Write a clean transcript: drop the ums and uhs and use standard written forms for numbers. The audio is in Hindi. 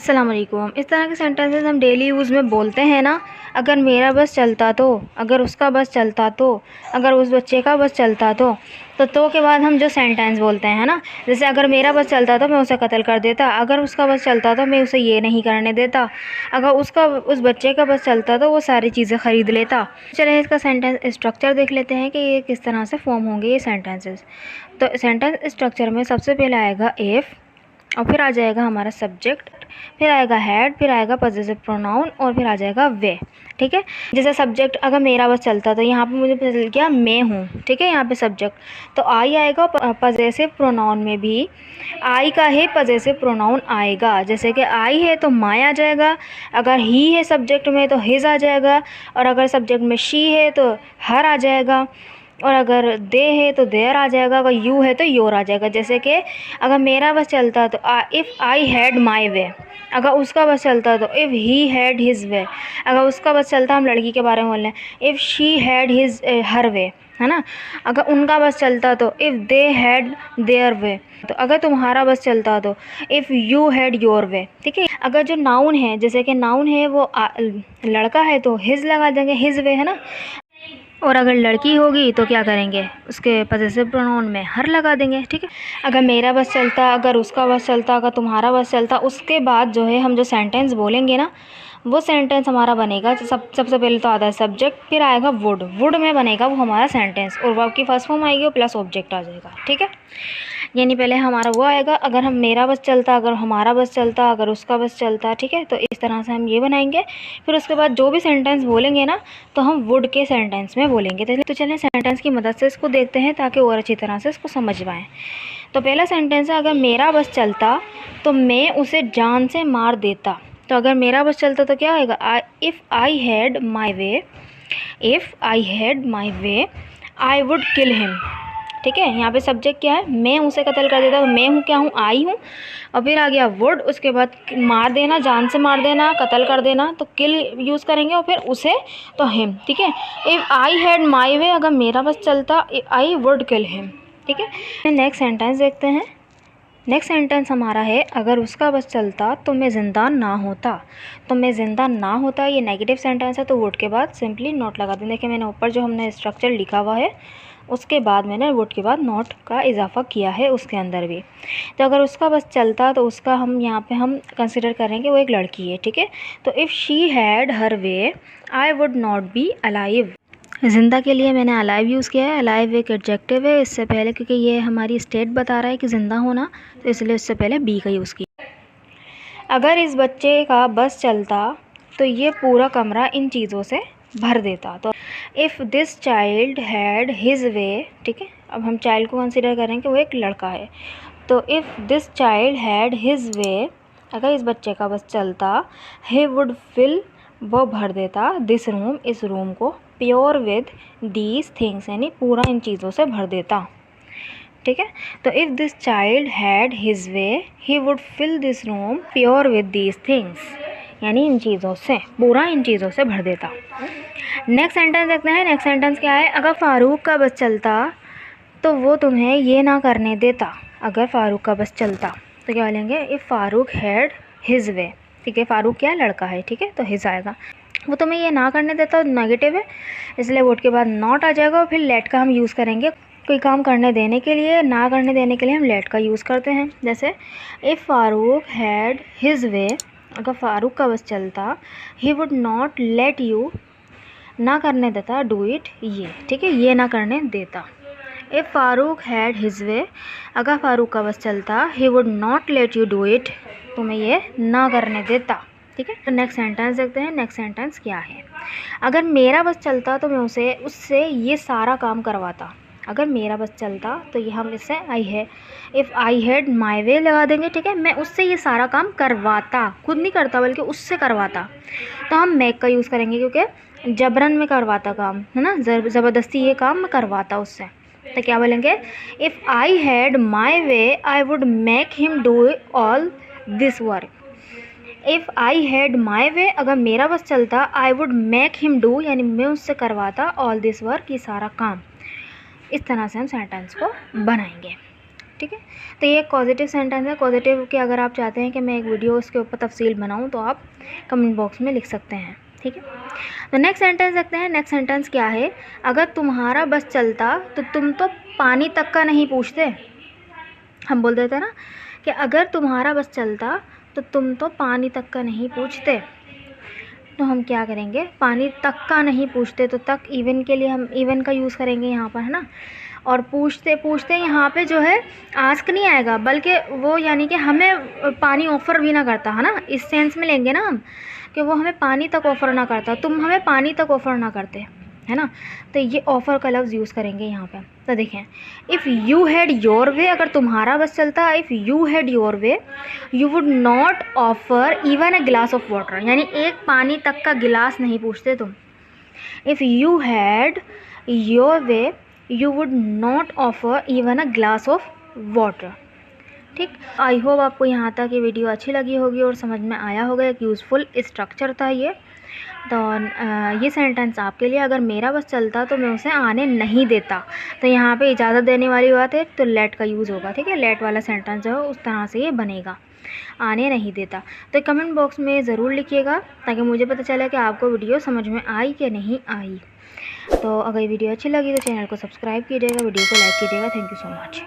अस्सलाम वालेकुम। इस तरह के सेंटेंसेस हम डेली यूज़ में बोलते हैं ना। अगर मेरा बस चलता तो, अगर उसका बस चलता तो, अगर उस बच्चे का बस चलता तो के बाद हम जो सेंटेंस बोलते हैं ना, जैसे अगर मेरा बस चलता तो मैं उसे कत्ल कर देता, अगर उसका बस चलता तो मैं उसे ये नहीं करने देता, अगर उस बच्चे का बस चलता तो वो सारी चीज़ें ख़रीद लेता। चलिए इसका सेंटेंस स्ट्रक्चर देख लेते हैं कि ये किस तरह से फॉर्म होंगे ये सेंटेंसेस। तो सेंटेंस स्ट्रक्चर में सबसे पहले आएगा इफ़, और फिर आ जाएगा हमारा सब्जेक्ट, फिर आएगा हैड, फिर आएगा पजेसिव प्रोनाउन, और फिर आ जाएगा वे। ठीक है, जैसे सब्जेक्ट अगर मेरा बस चलता तो यहाँ पे मुझे पता चल गया मैं हूँ। ठीक है, यहाँ पे सब्जेक्ट तो आई आएगा, पजेसिव प्रोनाउन में भी आई का ही पजेसिव प्रोनाउन आएगा। जैसे कि आई है तो माय आ जाएगा, अगर ही है सब्जेक्ट में तो हिज आ जाएगा, और अगर सब्जेक्ट में शी है तो हर आ जाएगा, और अगर दे है तो देयर आ जाएगा, अगर यू है तो योर आ जाएगा। जैसे कि अगर मेरा बस चलता तो if I had my way, अगर उसका बस चलता तो इफ़ ही हैड हिज वे, अगर उसका बस चलता, हम लड़की के बारे में बोल रहे हैं, if she had his her way, है ना। अगर उनका बस चलता तो if they had their way, तो अगर तुम्हारा बस चलता तो if you had your way. ठीक है, अगर जो नाउन है, जैसे कि नाउन है वो लड़का है तो हिज लगा देंगे, हिज वे, है ना। और अगर लड़की होगी तो क्या करेंगे, उसके पजेसिव प्रोनाउन में हर लगा देंगे। ठीक है, अगर मेरा बस चलता, अगर उसका बस चलता, अगर तुम्हारा बस चलता, उसके बाद जो है हम जो सेंटेंस बोलेंगे ना, वो सेंटेंस हमारा बनेगा सबसे पहले तो आता है सब्जेक्ट, फिर आएगा वुड में बनेगा वो हमारा सेंटेंस, और वर्ब की फर्स्ट फॉर्म आएगी और प्लस ऑब्जेक्ट आ जाएगा। ठीक है, यानी पहले हमारा वो आएगा, अगर हम मेरा बस चलता, अगर हमारा बस चलता, अगर उसका बस चलता। ठीक है, तो इस तरह से हम ये बनाएंगे। फिर उसके बाद जो भी सेंटेंस बोलेंगे ना, तो हम वुड के सेंटेंस में बोलेंगे। तो चलिए सेंटेंस की मदद से इसको देखते हैं ताकि और अच्छी तरह से इसको समझ पाएँ। तो पहला सेंटेंस है, अगर मेरा बस चलता तो मैं उसे जान से मार देता। तो अगर मेरा बस चलता तो क्या आएगा, if I had my way, if I had my way I would kill him. ठीक है, यहाँ पे सब्जेक्ट क्या है, मैं उसे कत्ल कर देता, तो मैं हूँ क्या हूँ, आई हूँ, और फिर आ गया वुड, उसके बाद मार देना, जान से मार देना, कत्ल कर देना, तो किल यूज़ करेंगे, और फिर उसे तो हिम। ठीक है, if I had my way, अगर मेरा बस चलता, आई वुड किल हिम। ठीक है, नेक्स्ट सेंटेंस देखते हैं। नेक्स्ट सेंटेंस हमारा है, अगर उसका बस चलता तो मैं ज़िंदा ना होता। तो मैं ज़िंदा ना होता, ये नेगेटिव सेंटेंस है, तो वुड के बाद सिंपली नॉट लगा दें। देखिए मैंने ऊपर जो हमने स्ट्रक्चर लिखा हुआ है, उसके बाद मैंने वुड के बाद नॉट का इजाफा किया है उसके अंदर भी। तो अगर उसका बस चलता तो उसका हम यहाँ पे हम कंसिडर करेंगे वो एक लड़की है। ठीक है, तो if she had her way I would not be alive. ज़िंदा के लिए मैंने अलाइव यूज़ किया है, अलाइव एक एडजेक्टिव है इससे पहले, क्योंकि ये हमारी स्टेट बता रहा है कि ज़िंदा होना, तो इसलिए इससे पहले बी का यूज़ किया। अगर इस बच्चे का बस चलता तो ये पूरा कमरा इन चीज़ों से भर देता। तो if this child had his वे, ठीक है, अब हम चाइल्ड को कंसिडर करें कि वो एक लड़का है, तो if this child had his वे, अगर इस बच्चे का बस चलता, ही वुड फिल, वो भर देता, दिस रूम, इस रूम को, प्योर विद दीज थिंग्स, यानी पूरा इन चीज़ों से भर देता। ठीक है, तो if this child had his way he would fill this room pure with these things, यानी इन चीज़ों से, पूरा इन चीज़ों से भर देता। नेक्स्ट सेंटेंस देखते हैं। नेक्स्ट सेंटेंस क्या है, अगर फ़ारूक का बस चलता तो वो तुम्हें ये ना करने देता। अगर फ़ारूक का बस चलता तो क्या बोलेंगे, इफ़ फ़ारूक हैड हिज वे। ठीक है, फ़ारूक क्या लड़का है, ठीक है, तो हिज आएगा, वो तुम्हें ये ना करने देता, नेगेटिव है, इसलिए वुड के बाद नॉट आ जाएगा, और फिर लेट का हम यूज़ करेंगे कोई काम करने देने के लिए, ना करने देने के लिए हम लेट का यूज़ करते हैं। जैसे इफ़ फ़ारूक हैड हिज वे, अगर फ़ारूक का बस चलता, he would not let you, ना करने देता, डू इट, ये। ठीक है, ये ना करने देता। इफ़ फ़ारूक हैड हिज वे, अगर फ़ारूक का बस चलता, he would not let you do it, तुम्हें ये ना करने देता। ठीक है, तो नेक्स्ट सेंटेंस देखते हैं। नेक्स्ट सेंटेंस क्या है, अगर मेरा बस चलता तो मैं उससे ये सारा काम करवाता। अगर मेरा बस चलता तो ये हम इससे आई है, इफ़ आई हैड माई वे लगा देंगे। ठीक है, मैं उससे ये सारा काम करवाता, खुद नहीं करता बल्कि उससे करवाता, तो हम मेक का यूज़ करेंगे, क्योंकि जबरन में करवाता काम, है ना, ज़बरदस्ती ये काम मैं करवाता उससे। तो क्या बोलेंगे, if I had my way I would make him do all this work. If I had my way, अगर मेरा बस चलता, I would make him do, यानी मैं उससे करवाता ऑल दिस वर्क, ये सारा काम। इस तरह से हम सेंटेंस को बनाएंगे। ठीक है। तो ये एक पॉजिटिव सेंटेंस है। पॉजिटिव के अगर आप चाहते हैं कि मैं एक वीडियो उसके ऊपर तफसील बनाऊं तो आप कमेंट बॉक्स में लिख सकते हैं, ठीक है। तो नेक्स्ट सेंटेंस देखते हैं। नेक्स्ट सेंटेंस क्या है, अगर तुम्हारा बस चलता तो तुम तो पानी तक का नहीं पूछते। हम बोल देते हैं ना कि अगर तुम्हारा बस चलता तो तुम तो पानी तक का नहीं पूछते। तो हम क्या करेंगे, पानी तक का नहीं पूछते, तो तक इवन के लिए हम इवन का यूज़ करेंगे यहाँ पर, है ना। और पूछते पूछते यहाँ पे जो है आस्क नहीं आएगा, बल्कि वो यानी कि हमें पानी ऑफ़र भी ना करता, है ना। इस सेंस में लेंगे ना हम कि वो हमें पानी तक ऑफ़र ना करता, तुम हमें पानी तक ऑफ़र ना करते, है ना। तो ये ऑफ़र का लफ्ज़ यूज़ करेंगे यहाँ पे। तो देखें, if you had your way, अगर तुम्हारा बस चलता, if you had your way you would not offer even a glass of water, यानी एक पानी तक का गिलास नहीं पूछते तुम। If you had your way you would not offer even a glass of water, ठीक। आई होप आपको यहाँ तक ये वीडियो अच्छी लगी होगी और समझ में आया होगा। एक यूज़फुल स्ट्रक्चर था ये। तो ये सेंटेंस आपके लिए, अगर मेरा बस चलता तो मैं उसे आने नहीं देता, तो यहाँ पे इजाज़त देने वाली बात है तो लेट का यूज़ होगा, ठीक है। लेट वाला सेंटेंस जो है उस तरह से ये बनेगा, आने नहीं देता। तो कमेंट बॉक्स में ज़रूर लिखिएगा ताकि मुझे पता चले कि आपको वीडियो समझ में आई कि नहीं आई। तो अगर वीडियो अच्छी लगी तो चैनल को सब्सक्राइब कीजिएगा, वीडियो को लाइक कीजिएगा। Thank you so much.